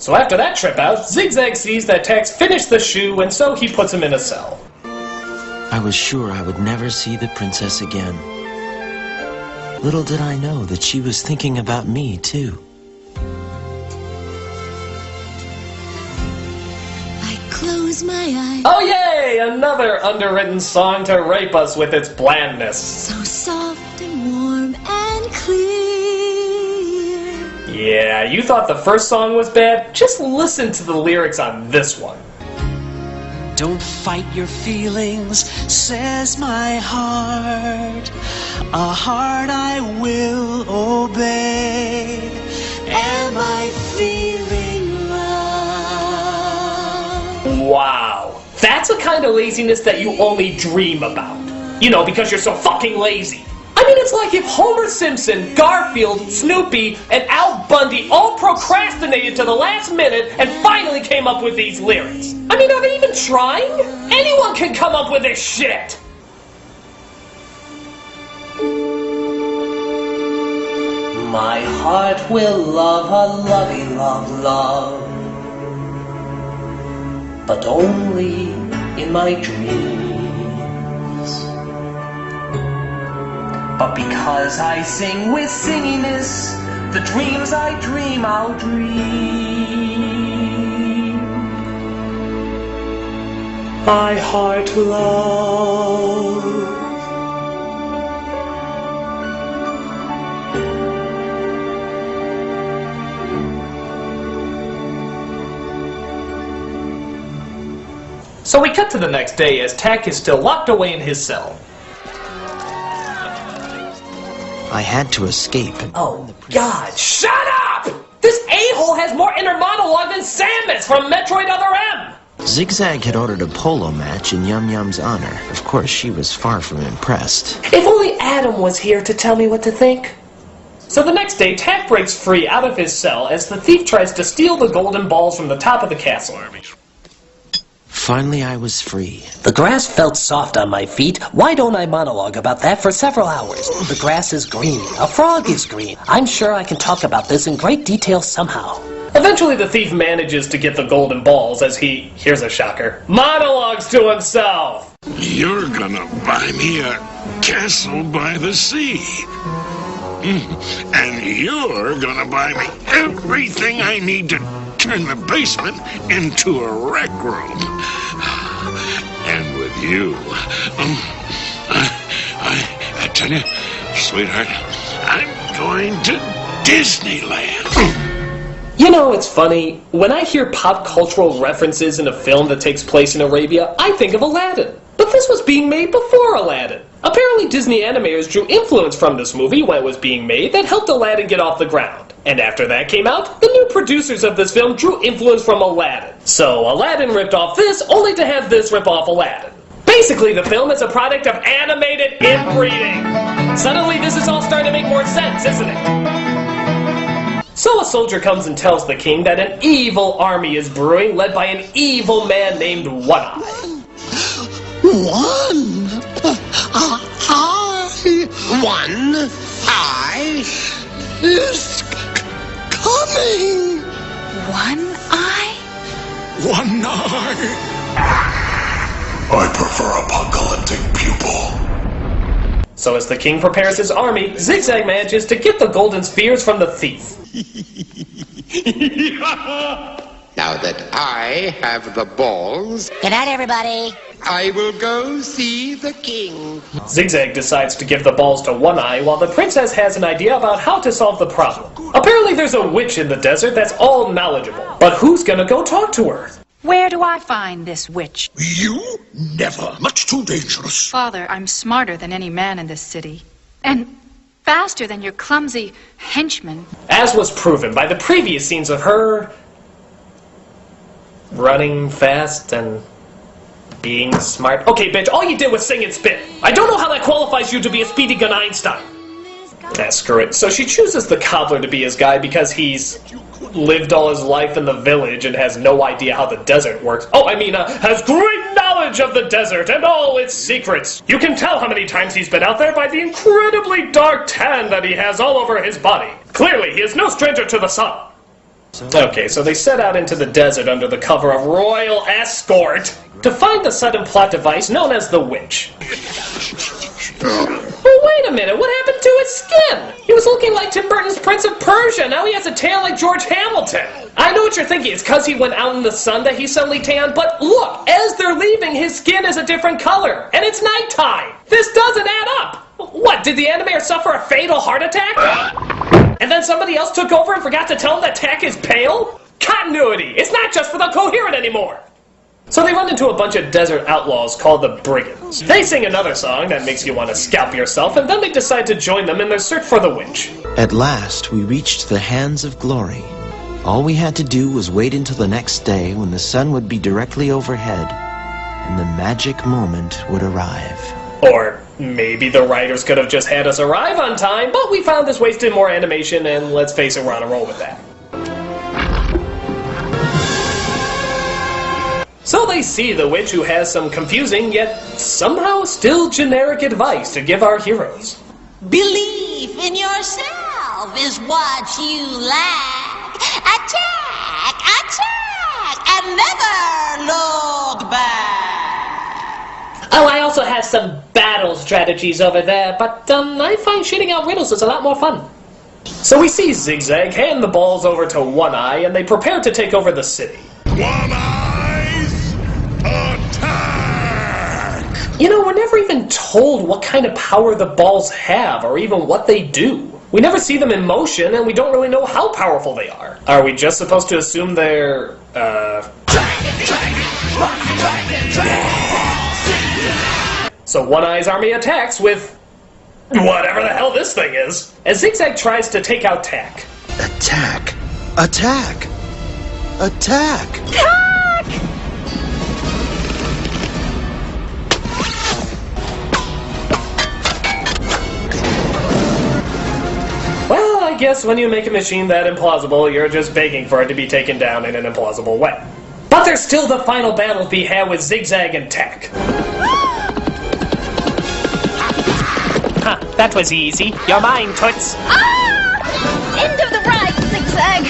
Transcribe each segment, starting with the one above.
So after that trip out, Zigzag sees that Tex finished the shoe, and so he puts him in a cell. I was sure I would never see the princess again. Little did I know that she was thinking about me, too. I close my eyes. Oh yay! Another underwritten song to rape us with its blandness. So soft and warm and clear. Yeah, you thought the first song was bad? Just listen to the lyrics on this one. Don't fight your feelings, says my heart. A heart I will obey. Am I feeling love? Wow. That's a kind of laziness that you only dream about. You know, because you're so fucking lazy. I mean, it's like if Homer Simpson, Garfield, Snoopy, and Al Bundy all procrastinated to the last minute and finally came up with these lyrics. I mean, are they even trying? Anyone can come up with this shit! My heart will love a lovey love love, but only in my dreams. But because I sing with singiness, the dreams I dream, I'll dream. My heart love. So we cut to the next day as Tack is still locked away in his cell. I had to escape. Oh, God, shut up! This a-hole has more inner monologue than Samus from Metroid Other M! Zigzag had ordered a polo match in Yum Yum's honor. Of course, she was far from impressed. If only Adam was here to tell me what to think. So the next day, Tack breaks free out of his cell as the thief tries to steal the golden balls from the top of the castle. Finally, I was free. The grass felt soft on my feet. Why don't I monologue about that for several hours? The grass is green. A frog is green. I'm sure I can talk about this in great detail somehow. Eventually, the thief manages to get the golden balls as he, here's a shocker, monologues to himself. You're gonna buy me a castle by the sea. And you're gonna buy me everything I need to turn the basement into a rec room. And with you, I tell you, sweetheart, I'm going to Disneyland. You know, it's funny, when I hear pop cultural references in a film that takes place in Arabia, I think of Aladdin. But this was being made before Aladdin. Apparently Disney animators drew influence from this movie when it was being made that helped Aladdin get off the ground. And after that came out, the new producers of this film drew influence from Aladdin. So Aladdin ripped off this, only to have this rip off Aladdin. Basically, the film is a product of animated inbreeding. Suddenly this is all starting to make more sense, isn't it? So a soldier comes and tells the king that an evil army is brewing, led by an evil man named One-Eye. One eye is coming. One eye? One eye. I prefer apocalyptic pupil. So as the king prepares his army, Zigzag manages to get the golden spheres from the thief. Now that I have the balls, Good night, everybody. I will go see the king. Zigzag decides to give the balls to One-Eye while the princess has an idea about how to solve the problem. Apparently there's a witch in the desert that's all knowledgeable. But who's gonna go talk to her? Where do I find this witch? You? Never. Much too dangerous. Father, I'm smarter than any man in this city. And faster than your clumsy henchman. As was proven by the previous scenes of her running fast and being smart. Okay, bitch, all you did was sing and spit. I don't know how that qualifies you to be a Speedy Gun Einstein. Ah, screw it. So she chooses the cobbler to be his guy because he's lived all his life in the village and has no idea how the desert works. Oh, I mean, has great knowledge of the desert and all its secrets. You can tell how many times he's been out there by the incredibly dark tan that he has all over his body. Clearly, he is no stranger to the sun. Okay, so they set out into the desert under the cover of royal escort to find the sudden plot device known as the witch. Well, wait a minute, what happened to his skin? He was looking like Tim Burton's Prince of Persia, now he has a tail like George Hamilton. I know what you're thinking, it's because he went out in the sun that he suddenly tanned, but look, as they're leaving, his skin is a different color, and it's nighttime. This doesn't add up. What, did the animator suffer a fatal heart attack? And then somebody else took over and forgot to tell him that Tack is pale? Continuity! It's not just for the coherent anymore! So they run into a bunch of desert outlaws called the Brigands. They sing another song that makes you want to scalp yourself, and then they decide to join them in their search for the witch. At last, we reached the hands of glory. All we had to do was wait until the next day when the sun would be directly overhead, and the magic moment would arrive. Or maybe the writers could have just had us arrive on time, but we found this wasted more animation, and let's face it, we're on a roll with that. So they see the witch, who has some confusing yet somehow still generic advice to give our heroes. Belief in yourself is what you lack. Attack, attack, and never look back. Oh, I also have some battle strategies over there, but I find shooting out riddles is a lot more fun. So we see Zigzag hand the balls over to One Eye, and they prepare to take over the city. One Eye's attack! You know, we're never even told what kind of power the balls have, or even what they do. We never see them in motion, and we don't really know how powerful they are. Are we just supposed to assume they're, So One Eye's army attacks with whatever the hell this thing is, as Zigzag tries to take out Tack. Attack! Attack! Attack! Well, I guess when you make a machine that implausible, you're just begging for it to be taken down in an implausible way. But there's still the final battle to be had with Zigzag and Tack. Huh, that was easy. You're mine, Toots. End of the ride, Zigzag.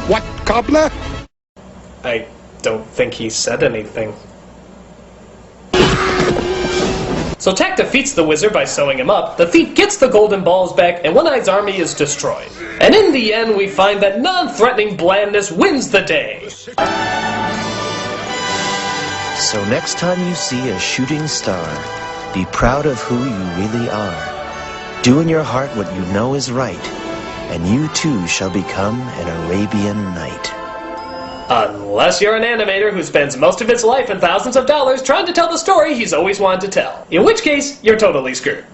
What, cobbler? I don't think he said anything. So Tack defeats the wizard by sewing him up, the thief gets the golden balls back, and One Eye's army is destroyed. And in the end, we find that non-threatening blandness wins the day. So next time you see a shooting star, be proud of who you really are. Do in your heart what you know is right, and you too shall become an Arabian Night. Unless you're an animator who spends most of his life and thousands of dollars trying to tell the story he's always wanted to tell. In which case, you're totally screwed.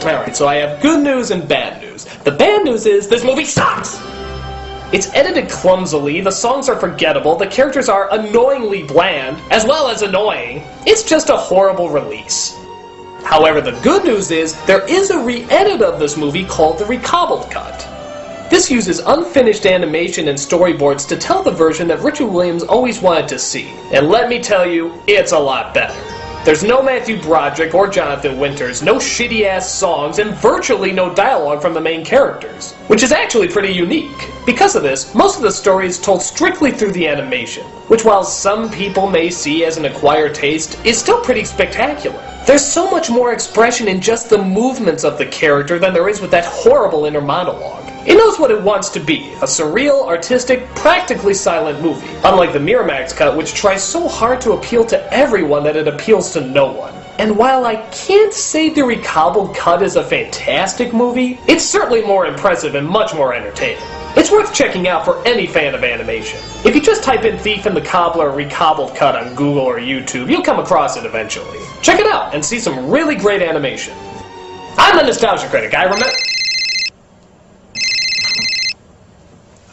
Alright, so I have good news and bad news. The bad news is this movie sucks! It's edited clumsily, the songs are forgettable, the characters are annoyingly bland, as well as annoying. It's just a horrible release. However, the good news is, there is a re-edit of this movie called the Recobbled Cut. This uses unfinished animation and storyboards to tell the version that Richard Williams always wanted to see. And let me tell you, it's a lot better. There's no Matthew Broderick or Jonathan Winters, no shitty-ass songs, and virtually no dialogue from the main characters, which is actually pretty unique. Because of this, most of the story is told strictly through the animation, which while some people may see as an acquired taste, is still pretty spectacular. There's so much more expression in just the movements of the character than there is with that horrible inner monologue. It knows what it wants to be, a surreal, artistic, practically silent movie, unlike the Miramax cut, which tries so hard to appeal to everyone that it appeals to no one. And while I can't say the Recobbled Cut is a fantastic movie, it's certainly more impressive and much more entertaining. It's worth checking out for any fan of animation. If you just type in Thief in the Cobbler Recobbled Cut on Google or YouTube, you'll come across it eventually. Check it out and see some really great animation. I'm the Nostalgia Critic, I remember...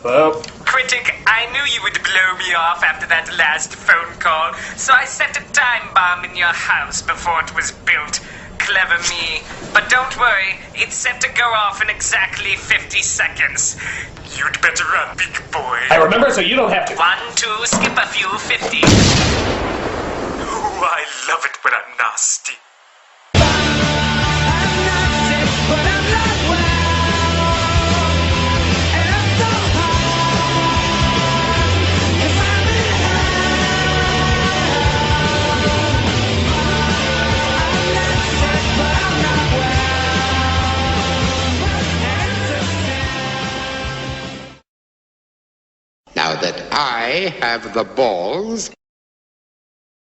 Hello? Critic, I knew you would blow me off after that last phone call, so I set a time bomb in your house before it was built. Clever me. But don't worry, it's set to go off in exactly 50 seconds. You'd better run, big boy. I remember, so you don't have to. 1, 2, skip a few 50. Ooh, I love it when I'm nasty. Now that I have the balls